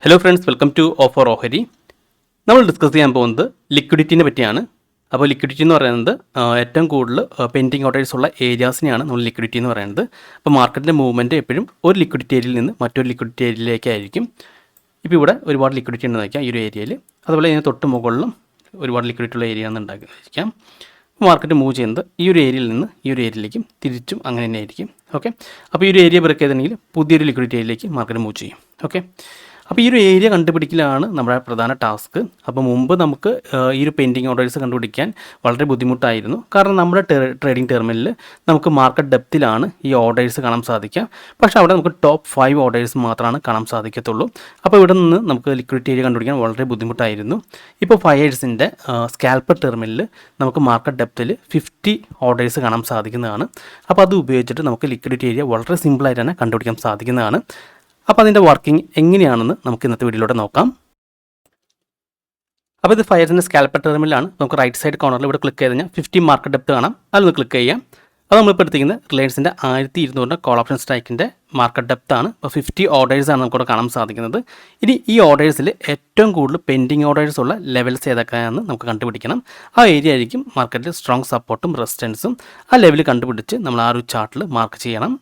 Hello friends, welcome to offer ഓഹരി. നമ്മൾ discuss ചെയ്യാൻ പോകുന്നത് ലിക്വിഡിറ്റിനെ പറ്റിയാണ്. അപ്പോൾ ലിക്വിഡിറ്റി എന്ന് പറയുന്നത് ഏറ്റവും കൂടുതൽ പെൻഡിങ് ഓർഡേഴ്സ് ഉള്ള ഏരിയാസിനെയാണ് നമ്മൾ ലിക്വിഡിറ്റി എന്ന് പറയുന്നത്. അപ്പോൾ മാർക്കറ്റിൻ്റെ മൂവ്മെൻറ്റ് എപ്പോഴും ഒരു ലിക്വിഡിറ്റി ഏരിയയിൽ നിന്ന് മറ്റൊരു ലിക്വിഡിറ്റി ഏരിയയിലേക്കായിരിക്കും. ഇപ്പോൾ ഇവിടെ ഒരുപാട് ലിക്വിഡിറ്റി ഉണ്ടെന്ന് വയ്ക്കാം ഈ ഒരു ഏരിയയിൽ. അതുപോലെ ഇതിന് തൊട്ട് മുകളിലും ഒരുപാട് ലിക്വിഡിറ്റി ഉള്ള ഏരിയ എന്ന് ഉണ്ടായിരിക്കാം. മാർക്കറ്റ് മൂവ് ചെയ്യുന്നത് ഈ ഒരു ഏരിയയിൽ നിന്ന് ഈ ഒരു ഏരിയയിലേക്കും തിരിച്ചും അങ്ങനെ തന്നെ ആയിരിക്കും. ഓക്കെ, അപ്പോൾ ഈ ഒരു ഏരിയ ബ്രേക്ക് ചെയ്തിട്ടുണ്ടെങ്കിൽ പുതിയൊരു ലിക്വിഡിറ്റി ഏരിയയിലേക്ക് മാർക്കറ്റ് മൂവ് ചെയ്യും. ഓക്കെ, അപ്പോൾ ഈ ഒരു ഏരിയ കണ്ടുപിടിക്കലാണ് നമ്മുടെ പ്രധാന ടാസ്ക്. അപ്പോൾ മുമ്പ് നമുക്ക് ഈ ഒരു പെൻഡിങ് ഓർഡേഴ്സ് കണ്ടുപിടിക്കാൻ വളരെ ബുദ്ധിമുട്ടായിരുന്നു. കാരണം നമ്മുടെ ട്രേഡിംഗ് ടെർമിനലിൽ നമുക്ക് മാർക്കറ്റ് ഡെപ്തിലാണ് ഈ ഓർഡേഴ്സ് കാണാൻ സാധിക്കുക. പക്ഷേ അവിടെ നമുക്ക് ടോപ്പ് 5 ഓർഡേഴ്സ് മാത്രമാണ് കാണാൻ സാധിക്കത്തുള്ളൂ. അപ്പോൾ ഇവിടെ നിന്ന് നമുക്ക് ലിക്വിഡിറ്റി ഏരിയ കണ്ടുപിടിക്കാൻ വളരെ ബുദ്ധിമുട്ടായിരുന്നു. ഇപ്പോൾ ഫയേഴ്സിൻ്റെ സ്കാൽപ്പർ ടെർമിനലിൽ നമുക്ക് മാർക്കറ്റ് ഡെപ്തിൽ 50 ഓർഡേഴ്സ് കാണാൻ സാധിക്കുന്നതാണ്. അപ്പോൾ അത് ഉപയോഗിച്ചിട്ട് നമുക്ക് ലിക്വിഡിറ്റി ഏരിയ വളരെ സിമ്പിളായിട്ട് തന്നെ കണ്ടുപിടിക്കാൻ സാധിക്കുന്നതാണ്. അപ്പോൾ അതിൻ്റെ വർക്കിംഗ് എങ്ങനെയാണെന്ന് നമുക്ക് ഇന്നത്തെ വീഡിയോയിലൂടെ നോക്കാം. അപ്പോൾ ഇത് ഫയർസിൻ്റെ സ്കാൽപ്പർ ടെർമിനലാണ്. നമുക്ക് റൈറ്റ് സൈഡ് കോർണറിൽ ഇവിടെ ക്ലിക്ക് ചെയ്ത് കഴിഞ്ഞാൽ 50 മാർക്കറ്റ് ഡെപ്ത് കാണാം. അതൊന്ന് ക്ലിക്ക് ചെയ്യാം. അത് നമ്മളിപ്പോൾ എടുത്തിരിക്കുന്നത് റിലയൻസിൻ്റെ 1200 കോൾ ഓപ്ഷൻ സ്ട്രൈക്കിൻ്റെ മാർക്കറ്റ് ഡെപ്ത് ആണ്. അപ്പോൾ 50 ഓർഡേഴ്സാണ് നമുക്കിവിടെ കാണാൻ സാധിക്കുന്നത്. ഇനി ഈ ഓർഡേഴ്സിൽ ഏറ്റവും കൂടുതൽ പെൻഡിങ് ഓർഡേഴ്സ് ഉള്ള ലെവൽസ് ഏതൊക്കെയാണെന്ന് നമുക്ക് കണ്ടുപിടിക്കണം. ആ ഏരിയ ആയിരിക്കും മാർക്കറ്റിൽ സ്ട്രോങ് സപ്പോർട്ടും റെസിസ്റ്റൻസും. ആ ലെവൽ കണ്ടുപിടിച്ച് നമ്മൾ ആ ഒരു ചാർട്ടിൽ മാർക്ക് ചെയ്യണം.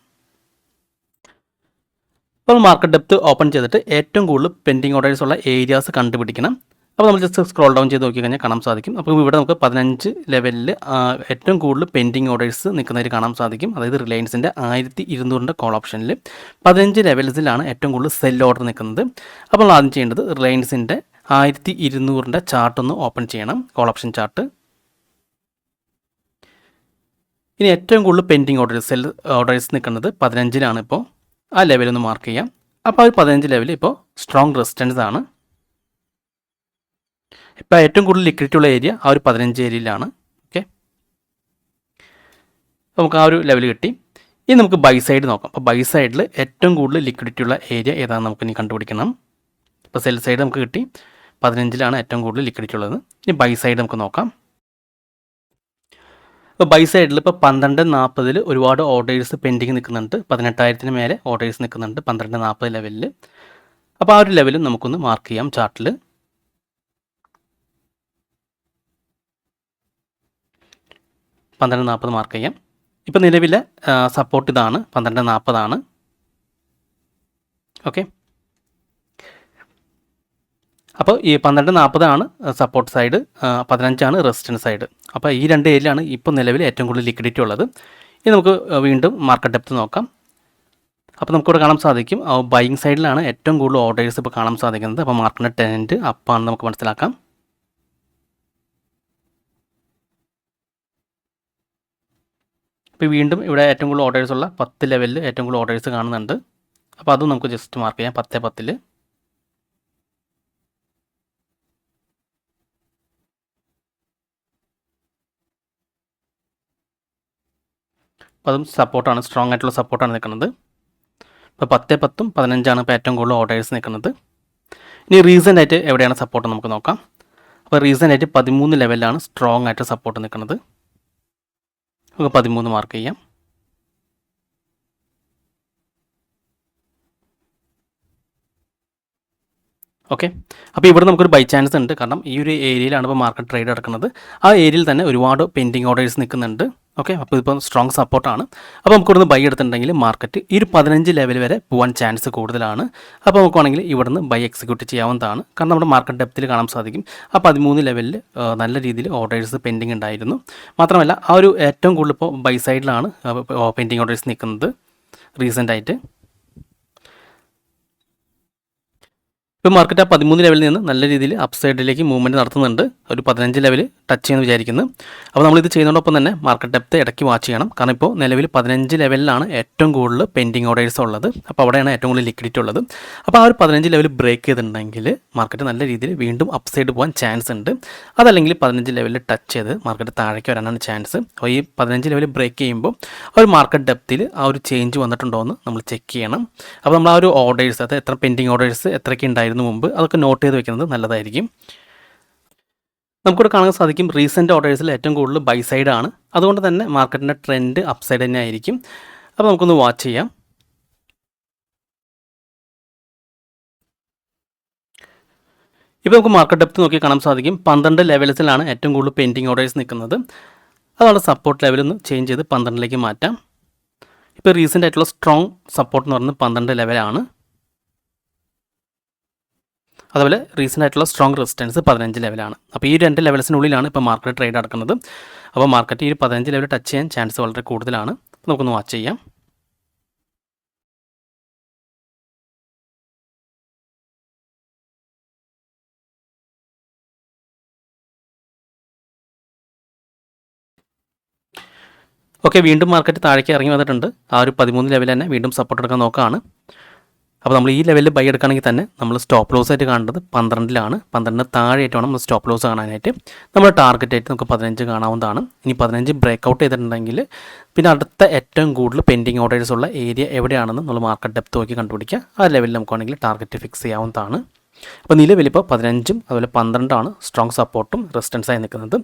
അപ്പോൾ മാർക്കറ്റ് ഡെപ്ത് ഓപ്പൺ ചെയ്തിട്ട് ഏറ്റവും കൂടുതൽ പെൻഡിങ് ഓർഡേഴ്സ് ഉള്ള ഏരിയാസ് കണ്ടുപിടിക്കണം. അപ്പോൾ നമ്മൾ ജസ്റ്റ് സ്ക്രോൾ ഡൗൺ ചെയ്ത് നോക്കി കഴിഞ്ഞാൽ കാണാൻ സാധിക്കും. അപ്പോൾ ഇവിടെ നമുക്ക് 15 ലെവലിൽ ഏറ്റവും കൂടുതൽ പെൻഡിങ് ഓർഡേഴ്സ് നിൽക്കുന്നതായിട്ട് കാണാൻ സാധിക്കും. അതായത് റിലയൻസിൻ്റെ 1200 കോൾ ഓപ്ഷനിൽ 15 ലെവൽസിലാണ് ഏറ്റവും കൂടുതൽ സെൽ ഓർഡർ നിൽക്കുന്നത്. അപ്പോൾ നമ്മൾ ആദ്യം ചെയ്യേണ്ടത് റിലയൻസിൻ്റെ 1200 ചാർട്ട് ഒന്ന് ഓപ്പൺ ചെയ്യണം, കോൾ ഓപ്ഷൻ ചാർട്ട്. ഇനി ഏറ്റവും കൂടുതൽ പെൻഡിങ് ഓർഡേഴ്സ് സെൽ ഓർഡേഴ്സ് നിൽക്കുന്നത് 15ലാണ്. ഇപ്പോൾ ആ ലെവലൊന്ന് മാർക്ക് ചെയ്യാം. അപ്പോൾ ആ 15 ലെവൽ ഇപ്പോൾ സ്ട്രോങ് റെസിസ്റ്റൻസ് ആണ്. ഇപ്പോൾ ഏറ്റവും കൂടുതൽ ലിക്വിഡിറ്റി ഉള്ള ഏരിയ ആ ഒരു 15 ഏരിയയിലാണ്. ഓക്കെ, നമുക്ക് ആ ഒരു ലെവൽ കിട്ടി. ഇനി നമുക്ക് ബൈ സൈഡ് നോക്കാം. അപ്പോൾ ബൈ സൈഡിൽ ഏറ്റവും കൂടുതൽ ലിക്വിഡിറ്റി ഉള്ള ഏരിയ ഏതാണെന്ന് നമുക്ക് ഇനി കണ്ടുപിടിക്കണം. ഇപ്പോൾ സെൽ സൈഡ് നമുക്ക് കിട്ടി, 15ലാണ് ഏറ്റവും കൂടുതൽ ലിക്വിഡിറ്റി ഉള്ളത്. ഇനി ബൈ സൈഡ് നമുക്ക് നോക്കാം. ഇപ്പോൾ ബൈ സൈഡിൽ ഇപ്പോൾ 12.40 ഒരുപാട് ഓർഡേഴ്സ് പെൻഡിങ് നിൽക്കുന്നുണ്ട്. 18,000 മേലെ ഓർഡേഴ്സ് നിൽക്കുന്നുണ്ട് 12.40 ലെവലിൽ. അപ്പോൾ ആ ഒരു ലെവലും നമുക്കൊന്ന് മാർക്ക് ചെയ്യാം ചാർട്ടിൽ. 12.40 മാർക്ക് ചെയ്യാം. ഇപ്പോൾ നിലവിലെ സപ്പോർട്ട് ഇതാണ്, 12.40 ആണ്. ഓക്കെ, അപ്പോൾ ഈ 12.40 ആണ് സപ്പോർട്ട് സൈഡ്, 15 റെസിസ്റ്റൻസ് സൈഡ്. അപ്പോൾ ഈ രണ്ട് ഏരിയയിലാണ് ഇപ്പോൾ നിലവിൽ ഏറ്റവും കൂടുതൽ ലിക്വിഡിറ്റി ഉള്ളത്. ഇനി നമുക്ക് വീണ്ടും മാർക്കറ്റ് ഡെപ്ത് നോക്കാം. അപ്പോൾ നമുക്കിവിടെ കാണാൻ സാധിക്കും ബൈയിങ് സൈഡിലാണ് ഏറ്റവും കൂടുതൽ ഓർഡേഴ്സ് ഇപ്പോൾ കാണാൻ സാധിക്കുന്നത്. അപ്പോൾ മാർക്കറ്റിൻ്റെ ട്രെൻഡ് അപ്പാണെന്ന് നമുക്ക് മനസ്സിലാക്കാം. ഇപ്പോൾ വീണ്ടും ഇവിടെ ഏറ്റവും കൂടുതൽ ഓർഡേഴ്സ് ഉള്ള 10 ലെവലിൽ ഏറ്റവും കൂടുതൽ ഓർഡേഴ്സ് കാണുന്നുണ്ട്. അപ്പോൾ അതും നമുക്ക് ജസ്റ്റ് മാർക്ക് ചെയ്യാം 10.10. അപ്പോൾ അതും സപ്പോർട്ടാണ്, സ്ട്രോങ് ആയിട്ടുള്ള സപ്പോർട്ടാണ് നിൽക്കുന്നത്. ഇപ്പോൾ 10.10ഉം 15 ഇപ്പോൾ ഏറ്റവും കൂടുതൽ ഓർഡേഴ്സ് നിൽക്കുന്നത്. ഇനി റീസെൻ്റ് ആയിട്ട് എവിടെയാണ് സപ്പോർട്ട് നമുക്ക് നോക്കാം. അപ്പോൾ റീസെൻ്റ് ആയിട്ട് 13 ലെവലിലാണ് സ്ട്രോങ് ആയിട്ട് സപ്പോർട്ട് നിൽക്കുന്നത്. നമുക്ക് 13 മാർക്ക് ചെയ്യാം. ഓക്കെ, അപ്പോൾ ഇവിടെ നമുക്കൊരു ബൈ ചാൻസ് ഉണ്ട്. കാരണം ഈ ഒരു ഏരിയയിലാണ് ഇപ്പോൾ മാർക്കറ്റ് ട്രേഡ് നടക്കുന്നത്. ആ ഏരിയയിൽ തന്നെ ഒരുപാട് പെൻഡിങ് ഓർഡേഴ്സ് നിൽക്കുന്നുണ്ട്. ഓക്കെ, അപ്പോൾ ഇപ്പോൾ സ്ട്രോങ് സപ്പോർട്ടാണ്. അപ്പോൾ നമുക്ക് ഇവിടുന്ന് ബൈ എടുത്തിട്ടുണ്ടെങ്കിൽ മാർക്കറ്റ് ഈ ഒരു 15 ലെവൽ വരെ പോകാൻ ചാൻസ് കൂടുതലാണ്. അപ്പോൾ നമുക്ക് വേണമെങ്കിൽ ഇവിടുന്ന് ബൈ എക്സിക്യൂട്ട് ചെയ്യാവുന്നതാണ്. കാരണം നമ്മുടെ മാർക്കറ്റ് ഡെപ്തിൽ കാണാൻ സാധിക്കും ആ 13 ലെവലിൽ നല്ല രീതിയിൽ ഓർഡേഴ്സ് പെൻഡിങ് ഉണ്ടായിരുന്നു. മാത്രമല്ല ആ ഒരു ഏറ്റവും കൂടുതൽ ഇപ്പോൾ ബൈ സൈഡിലാണ് പെൻഡിങ് ഓർഡേഴ്സ് നിൽക്കുന്നത് റീസെൻ്റ് ആയിട്ട്. ഇപ്പോൾ മാർക്കറ്റ് ആ 13 ലെവലിൽ നിന്ന് നല്ല രീതിയിൽ അപ്പ് സൈഡിലേക്ക് മൂവ്മെൻറ്റ് നടത്തുന്നുണ്ട്. ഒരു 15 ലെവൽ ടച്ച് ചെയ്യുമെന്ന് വിചാരിക്കുന്നു. അപ്പോൾ നമ്മളിത് ചെയ്യുന്നതോടൊപ്പം തന്നെ മാർക്കറ്റ് ഡെപ്ത് ഇടയ്ക്ക് വാച്ച് ചെയ്യണം. കാരണം ഇപ്പോൾ നിലവിൽ 15 ലെവലിലാണ് ഏറ്റവും കൂടുതൽ പെൻഡിങ് ഓർഡേഴ്സ് ഉള്ളത്. അപ്പോൾ അവിടെയാണ് ഏറ്റവും കൂടുതൽ ലിക്വിഡിറ്റി ഉള്ളത്. അപ്പോൾ ആ ഒരു 15 ലെവൽ ബ്രേക്ക് ചെയ്തിട്ടുണ്ടെങ്കിൽ മാർക്കറ്റ് നല്ല രീതിയിൽ വീണ്ടും അപ്പ് സൈഡ് പോകാൻ ചാൻസ് ഉണ്ട്. അതല്ലെങ്കിൽ 15 ലെവലിൽ ടച്ച് ചെയ്ത് മാർക്കറ്റ് താഴേക്ക് വരാനാണ് ചാൻസ്. അപ്പോൾ ഈ 15 ലെവൽ ബ്രേക്ക് ചെയ്യുമ്പോൾ ആ ഒരു മാർക്കറ്റ് ഡെപ്തിൽ ആ ഒരു ചേഞ്ച് വന്നിട്ടുണ്ടോ എന്ന് നമ്മൾ ചെക്ക് ചെയ്യണം. അപ്പോൾ നമ്മൾ ആ ഒരു ഓർഡേഴ്സ്, അത് എത്ര പെൻഡിങ് ഓർഡേഴ്സ് എത്രയ്ക്ക് ഉണ്ടായിരുന്നു മുമ്പ്, അതൊക്കെ നോട്ട് ചെയ്ത് വെക്കുന്നത് നല്ലതായിരിക്കും. നമുക്കിവിടെ കാണാൻ സാധിക്കും റീസെൻ്റ് ഓർഡേഴ്സിൽ ഏറ്റവും കൂടുതൽ ബൈ സൈഡാണ്. അതുകൊണ്ട് തന്നെ മാർക്കറ്റിൻ്റെ ട്രെൻഡ് അപ്പ് സൈഡ് തന്നെ ആയിരിക്കും. അപ്പോൾ നമുക്കൊന്ന് വാച്ച് ചെയ്യാം. ഇപ്പോൾ നമുക്ക് മാർക്കറ്റ് ഡെപ്ത് നോക്കി കാണാൻ സാധിക്കും 12 ലെവൽസിലാണ് ഏറ്റവും കൂടുതൽ പെൻഡിങ് ഓർഡേഴ്സ് നിൽക്കുന്നത്. അതുകൊണ്ട് സപ്പോർട്ട് ലെവലിൽ നിന്ന് ചേഞ്ച് ചെയ്ത് 12ലേക്ക് മാറ്റാം. ഇപ്പോൾ റീസെൻ്റ് ആയിട്ടുള്ള സ്ട്രോങ് സപ്പോർട്ട് എന്ന് പറയുന്നത് 12 ലെവലാണ്. അതുപോലെ റീസെൻ്റ് ആയിട്ടുള്ള സ്ട്രോങ് റെസിസ്റ്റൻസ് 15 ലെവലാണ്. അപ്പോൾ ഈ 2 ലെവൽസിനുള്ളിലാണ് ഇപ്പോൾ മാർക്കറ്റ് ട്രേഡ് നടക്കുന്നത്. അപ്പോൾ മാർക്കറ്റ് ഈ 15 ലെവൽ ടച്ച് ചെയ്യാൻ ചാൻസ് വളരെ കൂടുതലാണ്. നമുക്കൊന്ന് വാച്ച് ചെയ്യാം. ഓക്കെ, വീണ്ടും മാർക്കറ്റ് താഴേക്ക് ഇറങ്ങി വന്നിട്ടുണ്ട്. ആ ഒരു 13 ലെവൽ തന്നെ വീണ്ടും സപ്പോർട്ട് എടുക്കാൻ നോക്കുകയാണ്. അപ്പോൾ നമ്മൾ ഈ ലെവലിൽ ബൈ എടുക്കുകയാണെങ്കിൽ തന്നെ നമ്മൾ സ്റ്റോപ്പ് ലോസ് ആയിട്ട് കാണേണ്ടത് 12ലാണ്. 12 താഴെയായിട്ട് വേണം നമ്മൾ സ്റ്റോപ്പ് ലോസ് കാണാനായിട്ട്. നമ്മൾ ടാർഗറ്റ് ആയിട്ട് നമുക്ക് 15 കാണാവുന്നതാണ്. ഇനി 15 ബ്രേക്ക് ഔട്ട് ചെയ്തിട്ടുണ്ടെങ്കിൽ പിന്നെ അടുത്ത ഏറ്റവും കൂടുതൽ പെൻഡിങ് ഓർഡേഴ്സ് ഉള്ള ഏരിയ എവിടെയാണെന്ന് നമ്മൾ മാർക്കറ്റ് ഡെപ്ത് നോക്കി കണ്ടുപിടിക്കുക. ആ ലെവലിൽ നമുക്ക് വേണമെങ്കിൽ ടാർഗറ്റ് ഫിക്സ് ചെയ്യാവുന്നതാണ്. അപ്പോൾ നിലവിലിപ്പോൾ 15ഉം അതുപോലെ 12ആണ് സ്ട്രോങ് സപ്പോർട്ടും റെസിസ്റ്റൻസായി നിൽക്കുന്നത്.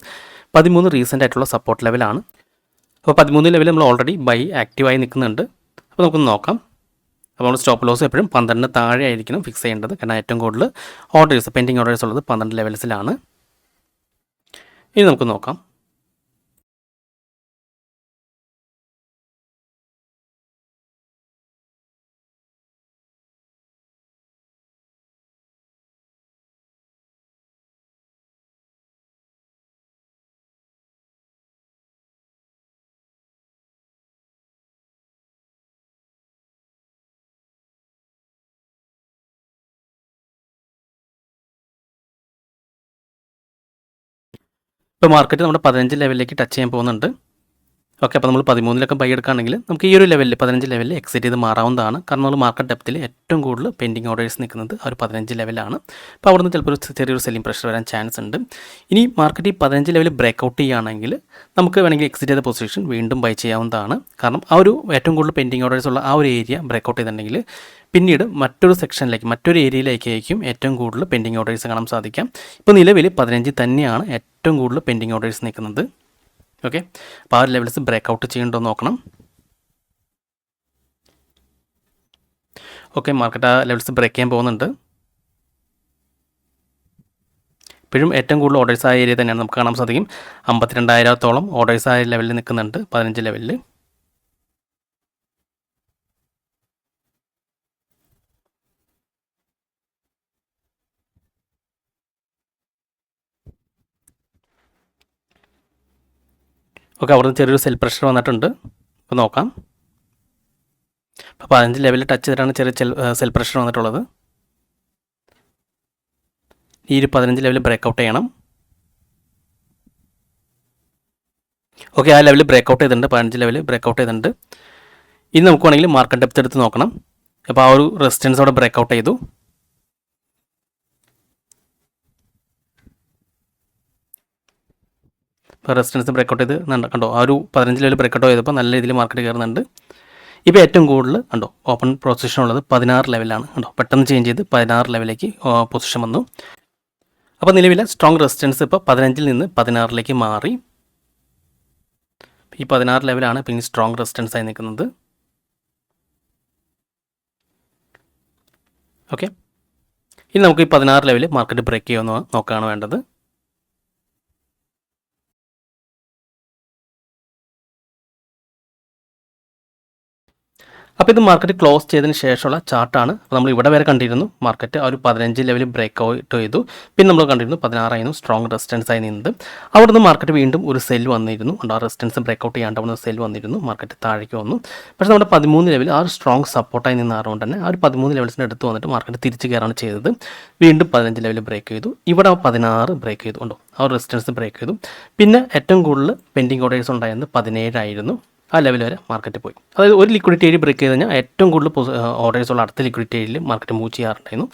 13 റീസെൻ്റ് ആയിട്ടുള്ള സപ്പോർട്ട് ലെവലാണ്. അപ്പോൾ 13 ലെവലിൽ നമ്മൾ ഓൾറെഡി ബൈ ആക്റ്റീവായി നിൽക്കുന്നുണ്ട്. അപ്പോൾ നമുക്കൊന്ന് നോക്കാം. അപ്പോൾ നമ്മൾ സ്റ്റോപ്പ് ലോസ് എപ്പോഴും 12 താഴെ ആയിരിക്കണം ഫിക്സ് ചെയ്യേണ്ടത്. കാരണം ഏറ്റവും കൂടുതൽ ഓർഡേഴ്സ് പെൻഡിങ് ഓർഡേഴ്സ് ഉള്ളത് 12 ലെവൽസിലാണ്. ഇനി നമുക്ക് നോക്കാം. ഇപ്പോൾ മാർക്കറ്റ് നമ്മുടെ 15 ലെവലിലേക്ക് ടച്ച് ചെയ്യാൻ പോകുന്നുണ്ട്. ഓക്കെ, അപ്പോൾ നമ്മൾ 13ലൊക്കെ ബൈ എടുക്കുകയാണെങ്കിൽ നമുക്ക് ഈ ഒരു ലെവലിൽ 15 ലെവലിൽ എക്സിറ്റ് ചെയ്ത് മാറാവുന്നതാണ്. കാരണം നമ്മൾ മാർക്കറ്റ് ഡെപ്തിൽ ഏറ്റവും കൂടുതൽ പെൻഡിങ് ഓർഡേഴ്സ് നിൽക്കുന്നത് ആ ഒരു 15 ലെവലാണ്. അപ്പോൾ അവിടുന്ന് ചിലപ്പോൾ ഒരു ചെറിയൊരു സെല്ലിംഗ് പ്രഷർ വരാൻ ചാൻസ് ഉണ്ട്. ഇനി മാർക്കറ്റ് ഈ 15 ലെവലിൽ ബ്രേക്ക് ഔട്ട് ചെയ്യുകയാണെങ്കിൽ നമുക്ക് വേണമെങ്കിൽ എക്സിറ്റ് ചെയ്ത പൊസിഷൻ വീണ്ടും ബൈ ചെയ്യാവുന്നതാണ്. കാരണം ആ ഒരു ഏറ്റവും കൂടുതൽ പെൻഡിങ് ഓർഡേഴ്സ് ഉള്ള ആ ഒരു ഏരിയ ബ്രേക്ക് ഔട്ട് ചെയ്തിട്ടുണ്ടെങ്കിൽ പിന്നീട് മറ്റൊരു സെക്ഷനിലേക്ക് മറ്റൊരു ഏരിയയിലേക്കായിരിക്കും ഏറ്റവും കൂടുതൽ പെൻഡിങ് ഓർഡേഴ്സ് കാണാൻ സാധിക്കാം. ഇപ്പോൾ നിലവിൽ 15 തന്നെയാണ് ഏറ്റവും കൂടുതൽ പെൻഡിങ് ഓർഡേഴ്സ് നിൽക്കുന്നത്. ഓക്കെ, അപ്പോൾ ആ ഒരു ലെവൽസ് ബ്രേക്ക് ഔട്ട് ചെയ്യണ്ടോ നോക്കണം. ഓക്കെ, മാർക്കറ്റ് ആ ലെവൽസ് ബ്രേക്ക് ചെയ്യാൻ പോകുന്നുണ്ട്. ഇപ്പോഴും ഏറ്റവും കൂടുതൽ ഓർഡേഴ്സ് ആയ ഏരിയ തന്നെയാണ് നമുക്ക് കാണാൻ സാധിക്കും. 52,000-ഓളം ഓർഡേഴ്സ് ആയ ലെവലിൽ നിൽക്കുന്നുണ്ട് 15 ലെവലിൽ. ഓക്കെ, അവിടുന്ന് ചെറിയൊരു സെൽ പ്രഷർ വന്നിട്ടുണ്ട്. അപ്പോൾ നോക്കാം. അപ്പോൾ 15 ലെവലിൽ ടച്ച് ചെയ്തിട്ടാണ് ചെറിയ സെൽ പ്രഷർ വന്നിട്ടുള്ളത്. ഈ ഒരു 15 ലെവലിൽ ബ്രേക്ക് ഔട്ട് ചെയ്യണം. ഓക്കെ, ആ ലെവലിൽ ബ്രേക്ക് ഔട്ട് ചെയ്തിട്ടുണ്ട്. 15 ലെവലിൽ ബ്രേക്ക് ഔട്ട് ചെയ്തിട്ടുണ്ട്. ഇനി നമുക്ക് വേണമെങ്കിൽ മാർക്കറ്റ് ഡെപ്ത് എടുത്ത് നോക്കണം. അപ്പോൾ ആ ഒരു റെസിസ്റ്റൻസ് അവിടെ ബ്രേക്ക് ഔട്ട് ചെയ്തു. ഇപ്പോൾ റെസിസ്റ്റൻസ് ബ്രേക്ക് ഔട്ട് ചെയ്ത് കണ്ടോ, ആ ഒരു 15 ലെവലിൽ ബ്രേക്ക് ഔട്ട് ചെയ്തപ്പോൾ നല്ല രീതിയിൽ മാർക്കറ്റ് കയറുന്നുണ്ട്. ഇപ്പോൾ ഏറ്റവും കൂടുതൽ കണ്ടോ ഓപ്പൺ പൊസിഷൻ ഉള്ളത് 16 ലെവലാണ്. കണ്ടോ, പെട്ടെന്ന് ചേഞ്ച് ചെയ്ത് 16 ലെവലിലേക്ക് പൊസിഷൻ വന്നു. അപ്പോൾ നിലവിലെ സ്ട്രോങ് റെസിസ്റ്റൻസ് ഇപ്പോൾ 15 നിന്ന് 16ലേക്ക് മാറി. ഈ 16 ലെവലാണ് ഇപ്പോൾ ഇനി സ്ട്രോങ് റെസിസ്റ്റൻസ് ആയി നിൽക്കുന്നത്. ഓക്കെ, ഇനി നമുക്ക് ഈ 16 ലെവലിൽ മാർക്കറ്റ് ബ്രേക്ക് ചെയ്യുമെന്ന് നോക്കുകയാണ് വേണ്ടത്. അപ്പോൾ ഇത് മാർക്കറ്റ് ക്ലോസ് ചെയ്തതിന് ശേഷമുള്ള ചാർട്ടാണ്. അപ്പോൾ നമ്മൾ ഇവിടെ വരെ കണ്ടിരുന്നു മാർക്കറ്റ് ആ ഒരു 15 ലെവലിൽ ബ്രേക്ക് ഔട്ട് ചെയ്തു. പിന്നെ നമ്മൾ കണ്ടിരുന്നു 16 ആയിരുന്നു സ്ട്രോങ് റെസിസ്റ്റൻസ് ആയി നിന്നത്. അവിടുന്ന് മാർക്കറ്റ് വീണ്ടും ഒരു സെൽ വന്നിരുന്നു. ആ റെസിസ്റ്റൻസ് ബ്രേക്ക് ഔട്ട് ചെയ്യാണ്ട് അവിടുന്ന് സെൽ വന്നിരുന്നു. മാർക്കറ്റ് താഴേക്ക് വന്നു. പക്ഷേ നമ്മുടെ 13 ലെവലിൽ ആ ഒരു സ്ട്രോങ് സപ്പോർട്ടായി നിന്നാറുകൊണ്ട് തന്നെ ആ ഒരു 13 ലെവൽസിൻ്റെ അടുത്ത് വന്നിട്ട് മാർക്കറ്റ് തിരിച്ച് കയറാണ് ചെയ്തത്. വീണ്ടും 15 ലെവലിൽ ബ്രേക്ക് ചെയ്തു. ഇവിടെ 16 ബ്രേക്ക് ചെയ്തു. ഉണ്ടോ, ആ ഒരു റെസിസ്റ്റൻസ് ബ്രേക്ക് ചെയ്തു. പിന്നെ ഏറ്റവും കൂടുതൽ പെൻഡിങ് ഓർഡേഴ്സ് ഉണ്ടായിരുന്നത് 17 ആയിരുന്നു. ആ ലെവൽ വരെ മാർക്കറ്റ് പോയി. അതായത് ഒരു ലിക്വിഡിറ്റി ഏരിയ ബ്രേക്ക് ചെയ്ത് കഴിഞ്ഞാൽ ഏറ്റവും കൂടുതൽ ഓർഡേഴ്സ് ഉള്ള അടുത്ത ലിക്വിഡിറ്റി ഏരിയയിൽ മാർക്കറ്റ് മൂവ് ചെയ്യാറുണ്ടായിരുന്നു.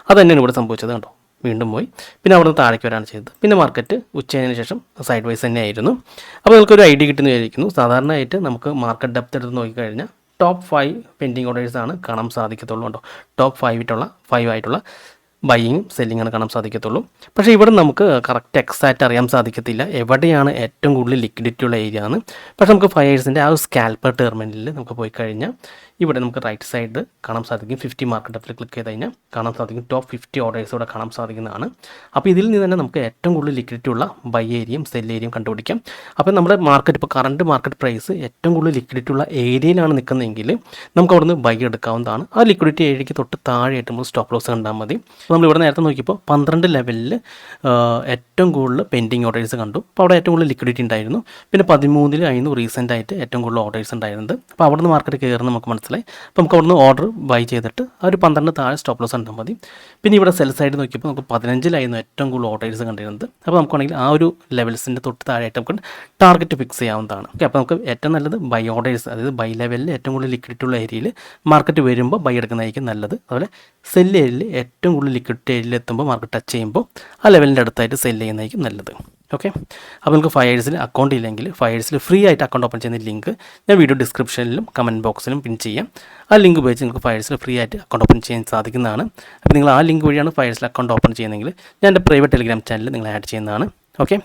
അത് തന്നെയാണ് ഇവിടെ സംഭവിച്ചത്. കണ്ടോ, വീണ്ടും പോയി. പിന്നെ അവിടെ നിന്ന് താഴേക്ക് വരാണ് ചെയ്തത്. പിന്നെ മാർക്കറ്റ് ഉച്ചതിന് ശേഷം സൈഡ് വൈസ് തന്നെയായിരുന്നു. അപ്പോൾ നമുക്കൊരു ഐഡിയ കിട്ടുന്ന വിചാരിക്കുന്നു. സാധാരണയായിട്ട് നമുക്ക് മാർക്കറ്റ് ഡെപ്ത് എടുത്ത് നോക്കിക്കഴിഞ്ഞാൽ ടോപ്പ് 5 പെൻഡിങ് ഓർഡേഴ്സാണ് കാണാൻ സാധിക്കത്തുള്ളൂ. കണ്ടോ, ടോപ്പ് 5 ആയിട്ടുള്ള ബൈയിങ് സെല്ലിങ്ങാണ് കാണാൻ സാധിക്കത്തുള്ളൂ. പക്ഷേ ഇവിടെ നമുക്ക് കറക്റ്റ് എക്സാക്റ്റ് അറിയാൻ സാധിക്കത്തില്ല എവിടെയാണ് ഏറ്റവും കൂടുതൽ ലിക്വിഡിറ്റി ഉള്ള ഏരിയ ആണ്. പക്ഷേ നമുക്ക് ഫയേഴ്സിൻ്റെ ആ ഒരു സ്കാൽപ്പർ ടെർമിനലിൽ നമുക്ക് പോയി കഴിഞ്ഞാൽ ഇവിടെ നമുക്ക് റൈറ്റ് സൈഡ് കാണാൻ സാധിക്കും. 50 മാർക്കറ്റ് ഡെപ്തിൽ ക്ലിക്ക് ചെയ്ത് കഴിഞ്ഞാൽ കാണാൻ സാധിക്കും ടോപ്പ് 50 ഓർഡേഴ്സ് ഇവിടെ കാണാൻ സാധിക്കുന്നതാണ്. അപ്പോൾ ഇതിൽ നിന്ന് തന്നെ നമുക്ക് ഏറ്റവും കൂടുതൽ ലിക്വിഡിറ്റി ഉള്ള ബൈ ഏരിയയും സെൽ ഏരിയയും കണ്ടുപിടിക്കാം. അപ്പോൾ നമ്മുടെ മാർക്കറ്റ് ഇപ്പോൾ കറണ്ട് മാർക്കറ്റ് പ്രൈസ് ഏറ്റവും കൂടുതൽ ലിക്വിഡിറ്റി ഉള്ള ഏരിയയിലാണ് നിൽക്കുന്നതെങ്കിൽ നമുക്ക് അവിടുന്ന് ബൈ എടുക്കാവുന്നതാണ്. ആ ലിക്വിഡിറ്റി ഏരിയയ്ക്ക് തൊട്ട് താഴെയായിട്ട് നമ്മൾ സ്റ്റോപ്പ് ലോസ് കണ്ടാൽ മതി. അപ്പോൾ നമ്മൾ ഇവിടെ നേരത്തെ നോക്കിയപ്പോൾ 12 ലെവലിൽ ഏറ്റവും കൂടുതൽ പെൻഡിങ് ഓർഡേഴ്സ് കണ്ടു. അപ്പോൾ അവിടെ ഏറ്റവും കൂടുതൽ ലിക്വിഡിറ്റി ഉണ്ടായിരുന്നു. പിന്നെ 13 റീസെൻ്റ് ആയിട്ട് ഏറ്റവും കൂടുതൽ ഓർഡേഴ്സ് ഉണ്ടായിരുന്നത്. അപ്പോൾ അവിടെ നിന്ന് മാർക്കറ്റ് കയറുന്ന നമുക്ക് മനസ്സിലായി. അപ്പോൾ നമുക്ക് അവിടുന്ന് ഓർഡർ ബൈ ചെയ്തിട്ട് ആ ഒരു 12 താഴെ സ്റ്റോപ്പ് ലോസ് കണ്ടാൽ മതി. പിന്നെ ഇവിടെ സെൽ സൈഡ് നോക്കിയപ്പോൾ നമുക്ക് 15 ഏറ്റവും കൂടുതൽ ഓർഡേഴ്സ് കണ്ടിരുന്നത്. അപ്പോൾ നമുക്കാണെങ്കിൽ ആ ഒരു ലെവൽസിൻ്റെ തൊട്ട് താഴെയായിട്ട് നമുക്ക് ടാർഗറ്റ് ഫിക്സ് ചെയ്യാവുന്നതാണ്. ഓക്കെ, അപ്പോൾ നമുക്ക് ഏറ്റവും നല്ലത് ബൈ ഓർഡേഴ്സ്, അതായത് ബൈ ലെവലിൽ ഏറ്റവും കൂടുതൽ ലിക്വിഡിറ്റി ഉള്ള ഏരിയയിൽ മാർക്കറ്റ് വരുമ്പോൾ ബൈ എടുക്കുന്നതായിരിക്കും നല്ലത്. അതുപോലെ സെൽ ഏരിയയിൽ ഏറ്റവും കൂടുതൽ ലിക്വിഡിറ്റി ഏരിയയിൽ എത്തുമ്പോൾ മാർക്കറ്റ് ടച്ച് ചെയ്യുമ്പോൾ ആ ലെവലിൻ്റെ അടുത്തായിട്ട് സെൽ ചെയ്യുന്നതായിരിക്കും നല്ലത്. ഓക്കെ, അപ്പോൾ നമുക്ക് ഫയേഴ്സിൽ അക്കൗണ്ട് ഇല്ലെങ്കിൽ ഫയേഴ്സിൽ ഫ്രീ ആയിട്ട് അക്കൗണ്ട് ഓപ്പൺ ചെയ്യുന്ന ലിങ്ക് ഞാൻ വീഡിയോ ഡിസ്ക്രിപ്ഷനിലും കമൻറ്റ് ബോക്സിലും പിൻ ചെയ്യാം. ആ ലിങ്ക് ഉപയോഗിച്ച് നിങ്ങൾക്ക് ഫയേഴ്സിൽ ഫ്രീ ആയിട്ട് അക്കൗണ്ട് ഓപ്പൺ ചെയ്യാൻ സാധിക്കുന്നതാണ്. അപ്പോൾ നിങ്ങൾ ആ ലിങ്ക് വഴിയാണ് ഫയേഴ്സിൽ അക്കൗണ്ട് ഓപ്പൺ ചെയ്യുന്നതെങ്കിൽ ഞാൻ എൻ്റെ പ്രൈവറ്റ് ടെലിഗ്രാം ചാനലിൽ നിങ്ങൾ ആഡ് ചെയ്യുന്നതാണ്. ഓക്കെ,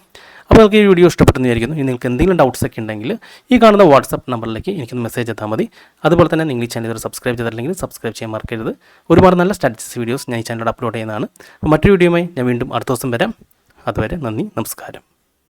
അപ്പോൾ നിങ്ങൾക്ക് ഈ വീഡിയോ ഇഷ്ടപ്പെട്ടെന്ന് വിചാരിക്കുന്നു. ഇനി നിങ്ങൾക്ക് എന്തെങ്കിലും ഡൗട്ട്സ് ഒക്കെ ഉണ്ടെങ്കിൽ ഈ കാണുന്ന വാട്സപ്പ് നമ്പറിലേക്ക് എനിക്കൊന്ന് മെസ്സേജ് ചെയ്താൽ മതി. അതുപോലെ തന്നെ നിങ്ങൾ ഈ ചാനൽ സബ്സ്ക്രൈബ് ചെയ്തിട്ടില്ലെങ്കിൽ സബ്സ്ക്രൈബ് ചെയ്യാൻ മറക്കരുത്. ഒരുപാട് നല്ല സ്റ്റാറ്റിസ്റ്റിക്സ് വീഡിയോസ് ഞാൻ ഈ ചാനലിൽ അപ്ലോഡ് ചെയ്യുന്നതാണ്. അപ്പോൾ മറ്റൊരു വീഡിയോയുമായി ഞാൻ വീണ്ടും അടുത്ത ദിവസം വരാം. അതുവരെ നന്ദി, നമസ്കാരം.